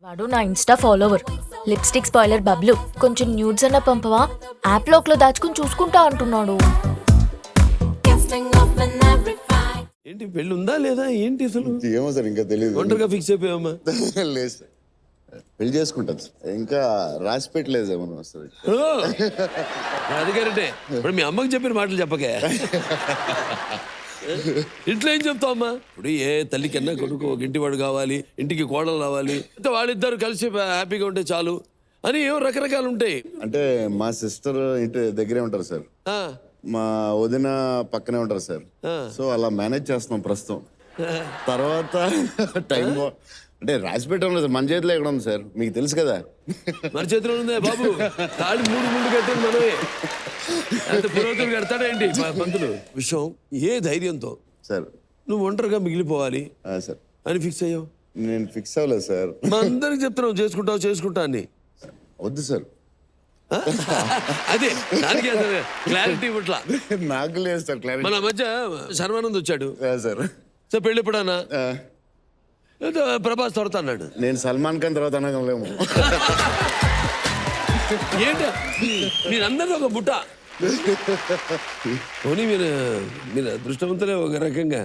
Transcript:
వాడు నా Insta follower. Lipstick spoiler Bablu, కొంచెం న్యూడ్స్ అన్న పంపవా, యాప్ లోక్లో దాచుకుని చూసుకుంటా అంటున్నాడు. ఏంటి పెళ్ళి ఉందా లేదా ఏంటి అసలు? ఏమో సార్ ఇంకా తెలియదు. ఒంటరిగా ఫిక్స్ అయిపోయామా? లేదు సార్, పెళ్లి చేసుకుంటాను సార్. ఇంకా రాసి పెట్టలేదు ఏమన్నా వస్తుంది. అది కరెక్టే. ఇప్పుడు మీ అమ్మకి చెప్పిన మాటలు చెప్పకే. ఇంట్లో ఏం చెప్తావమ్మా? ఇప్పుడు ఏ తల్లికన్నా కొడుకు ఒక ఇంటివాడు కావాలి, ఇంటికి కోడలు రావాలి, అంటే వాళ్ళిద్దరు కలిసి హ్యాపీగా ఉంటే చాలు అని ఏమో రకరకాలు ఉంటాయి. అంటే మా సిస్టర్ ఇంటి దగ్గరే ఉంటారు సార్, ఆ, మా వదిన పక్కనే ఉంటారు సార్. సో అలా మేనేజ్ చేస్తున్నాం ప్రస్తుతం. తర్వాత టైం అంటే రాసి పెట్టడం లేదు, మన చేతిలో ఎక్కడ ఉంది సార్, మీకు తెలుసు కదా. మన చేతిలో ఉందే బాబు. తాళి మూడు కట్టాను మనమే. అంటే పురోహితులు కడతాడేంటి పంతులు? విషయం ఏ ధైర్యంతో సార్ నువ్వు ఒంటరిగా మిగిలిపోవాలి సార్ అని ఫిక్స్ అయ్యావు? నేను ఫిక్స్ అవ్వలేదు సార్. మా అందరికి చెప్తున్నావు చేసుకుంటా అని. వద్దు సార్. అదే దానికి క్లారిటీ ఇవ్వట్లా. నాకు లేదు సార్ క్లారిటీ. మన మధ్య శర్వానంద్ వచ్చాడు సార్. సార్ పెళ్ళి ఎప్పుడన్నా ప్రభాస్ తొడతా అన్నాడు. నేను సల్మాన్ ఖాన్ తర్వాత అనగలేము. ఏంటి మీరందరూ ఒక బుట్ట. పోనీ మీరు అదృష్టవంతులే ఒక రకంగా.